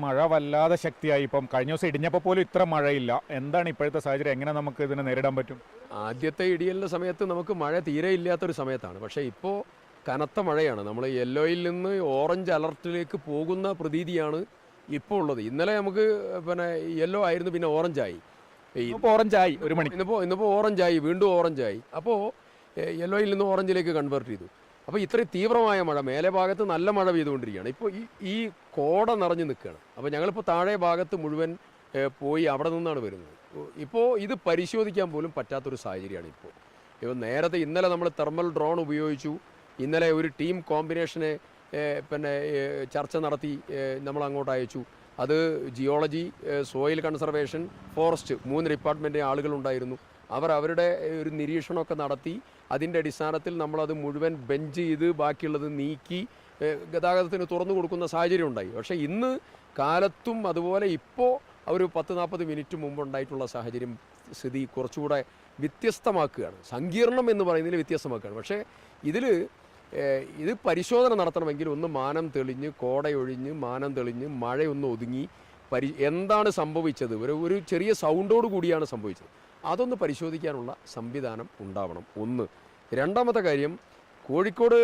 മഴ വല്ലാതെ ശക്തിയായി. ഇപ്പം കഴിഞ്ഞ ദിവസം ഇടിഞ്ഞപ്പോൾ പോലും ഇത്ര മഴയില്ല. എന്താണ് ഇപ്പോഴത്തെ സാഹചര്യം? എങ്ങനെ നമുക്ക് ഇതിനെ നേരിടാൻ പറ്റും? ആദ്യത്തെ ഇടിയലിൻ്റെ സമയത്ത് നമുക്ക് മഴ തീരെ ഇല്ലാത്തൊരു സമയത്താണ്. പക്ഷേ ഇപ്പോൾ കനത്ത മഴയാണ്. നമ്മൾ യെല്ലോയിൽ നിന്ന് ഓറഞ്ച് അലർട്ടിലേക്ക് പോകുന്ന പ്രതീതിയാണ് ഇപ്പോൾ ഉള്ളത്. ഇന്നലെ നമുക്ക് പിന്നെ യെല്ലോ ആയിരുന്നു, പിന്നെ ഓറഞ്ചായി. ഇപ്പോൾ ഓറഞ്ചായി ഒരു മണി. ഇന്നിപ്പോൾ ഓറഞ്ചായി, വീണ്ടും ഓറഞ്ചായി. അപ്പോൾ യെല്ലോയിൽ നിന്ന് ഓറഞ്ചിലേക്ക് കൺവേർട്ട് ചെയ്തു. അപ്പോൾ ഇത്രയും തീവ്രമായ മഴ, മേലെ ഭാഗത്ത് നല്ല മഴ പെയ്തുകൊണ്ടിരിക്കുകയാണ്. ഇപ്പോൾ ഈ കോട നിറഞ്ഞു നിൽക്കുകയാണ്. അപ്പോൾ ഞങ്ങളിപ്പോൾ താഴെ ഭാഗത്ത് മുഴുവൻ പോയി അവിടെ നിന്നാണ് വരുന്നത്. ഇപ്പോൾ ഇത് പരിശോധിക്കാൻ പോലും പറ്റാത്തൊരു സാഹചര്യമാണ് ഇപ്പോൾ നേരത്തെ ഇന്നലെ നമ്മൾ തെർമൽ ഡ്രോൺ ഉപയോഗിച്ചു. ഇന്നലെ ഒരു ടീം കോമ്പിനേഷനെ പിന്നെ ചർച്ച നടത്തി നമ്മൾ അങ്ങോട്ട് അയച്ചു. അത് geology, soil conservation, forest 3 department ആളുകളുണ്ടായിരുന്നു. അവരുടെ ഒരു നിരീക്ഷണമൊക്കെ നടത്തി അതിൻ്റെ അടിസ്ഥാനത്തിൽ നമ്മളത് മുഴുവൻ ബെഞ്ച് ചെയ്ത് ബാക്കിയുള്ളത് നീക്കി ഗതാഗതത്തിന് തുറന്നു കൊടുക്കുന്ന സാഹചര്യം ഉണ്ടായി. പക്ഷേ ഇന്ന് കാലത്തും അതുപോലെ ഇപ്പോൾ ഒരു 10-40 മിനിറ്റ് മുമ്പുണ്ടായിട്ടുള്ള സാഹചര്യം സ്ഥിതി കുറച്ചുകൂടെ വ്യത്യസ്തമാക്കുകയാണ്. സങ്കീർണം എന്ന് പറയുന്നതിൽ വ്യത്യസ്തമാക്കുകയാണ്. പക്ഷേ ഇത് പരിശോധന നടത്തണമെങ്കിൽ ഒന്ന് മാനം തെളിഞ്ഞ്, കോടയൊഴിഞ്ഞ്, മാനം തെളിഞ്ഞ്, മഴയൊന്ന് ഒതുങ്ങി എന്താണ് സംഭവിച്ചത്, ഒരു ചെറിയ സൗണ്ടോട് കൂടിയാണ് സംഭവിച്ചത്, അതൊന്ന് പരിശോധിക്കാനുള്ള സംവിധാനം ഉണ്ടാവണം. ഒന്ന്. രണ്ടാമത്തെ കാര്യം, കോഴിക്കോട്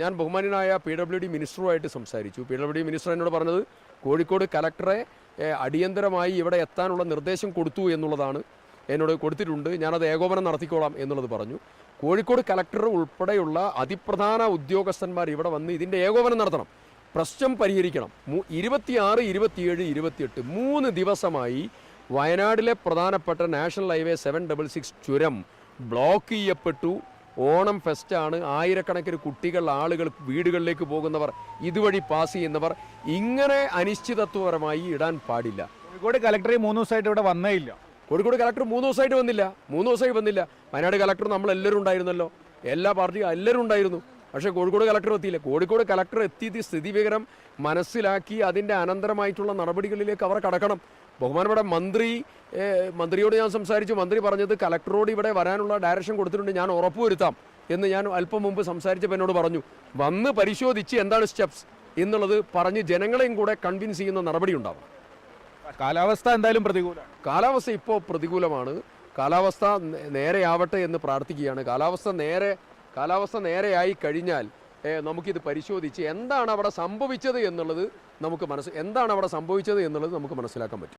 ഞാൻ ബഹുമാന്യനായ PWD മിനിസ്റ്ററുമായിട്ട് സംസാരിച്ചു. PWD മിനിസ്റ്റർ എന്നോട് പറഞ്ഞത് കോഴിക്കോട് കലക്ടറെ അടിയന്തരമായി ഇവിടെ എത്താനുള്ള നിർദ്ദേശം കൊടുത്തു എന്നുള്ളതാണ്. എന്നോട് കൊടുത്തിട്ടുണ്ട്, ഞാനത് ഏകോപനം നടത്തിക്കോളാം എന്നുള്ളത് പറഞ്ഞു. കോഴിക്കോട് കലക്ടർ ഉൾപ്പെടെയുള്ള അതിപ്രധാന ഉദ്യോഗസ്ഥന്മാർ ഇവിടെ വന്ന് ഇതിൻ്റെ ഏകോപനം നടത്തണം, പ്രശ്നം പരിഹരിക്കണം. 26, 27, 28 3 ദിവസമായി വയനാട്ടിലെ പ്രധാനപ്പെട്ട നാഷണൽ ഹൈവേ 766 ചുരം ബ്ലോക്ക് ചെയ്യപ്പെട്ടു. ഓണം ഫെസ്റ്റാണ്. ആയിരക്കണക്കിന് കുട്ടികൾ, ആളുകൾ, വീടുകളിലേക്ക് പോകുന്നവർ, ഇതുവഴി പാസ് ചെയ്യുന്നവർ, ഇങ്ങനെ അനിശ്ചിതത്വപരമായി ഇടാൻ പാടില്ല. കോഴിക്കോട് കലക്ടർ 3 ദിവസമായിട്ട് ഇവിടെ വന്നേ ഇല്ല. കോഴിക്കോട് കലക്ടർ 3 ദിവസമായിട്ട് വന്നില്ല. 3 ദിവസമായി വന്നില്ല. വയനാട് കലക്ടർ നമ്മളെല്ലാവരും ഉണ്ടായിരുന്നല്ലോ, എല്ലാ പാർട്ടിയും എല്ലാവരും ഉണ്ടായിരുന്നു. പക്ഷേ കോഴിക്കോട് കലക്ടർ എത്തിയില്ല. കോഴിക്കോട് കലക്ടർ എത്തിയത് സ്ഥിതിവിവരം മനസ്സിലാക്കി അതിൻ്റെ അനന്തരമായിട്ടുള്ള നടപടികളിലേക്ക് അവർ കടക്കണം. ബഹുമാനപ്പെട്ട മന്ത്രിയോട് ഞാൻ സംസാരിച്ചു. മന്ത്രി പറഞ്ഞത് കലക്ടറോട് ഇവിടെ വരാനുള്ള ഡയറക്ഷൻ കൊടുത്തിട്ടുണ്ട്, ഞാൻ ഉറപ്പുവരുത്താം എന്ന് ഞാൻ അല്പം മുമ്പ് സംസാരിച്ചപ്പോൾ എന്നോട് പറഞ്ഞു. വന്ന് പരിശോധിച്ച് എന്താണ് സ്റ്റെപ്സ് എന്നുള്ളത് പറഞ്ഞ് ജനങ്ങളെയും കൂടെ കൺവിൻസ് ചെയ്യുന്ന നടപടി ഉണ്ടാവും. കാലാവസ്ഥ എന്തായാലും പ്രതികൂലമാണ്. കാലാവസ്ഥ ഇപ്പോൾ പ്രതികൂലമാണ്. കാലാവസ്ഥ നേരെയാവട്ടെ എന്ന് പ്രാർത്ഥിക്കുകയാണ്. കാലാവസ്ഥ നേരെയായി കഴിഞ്ഞാൽ നമുക്കിത് പരിശോധിച്ച് എന്താണ് അവിടെ സംഭവിച്ചത് എന്നുള്ളത് നമുക്ക് മനസ്സിലാക്കാൻ പറ്റും.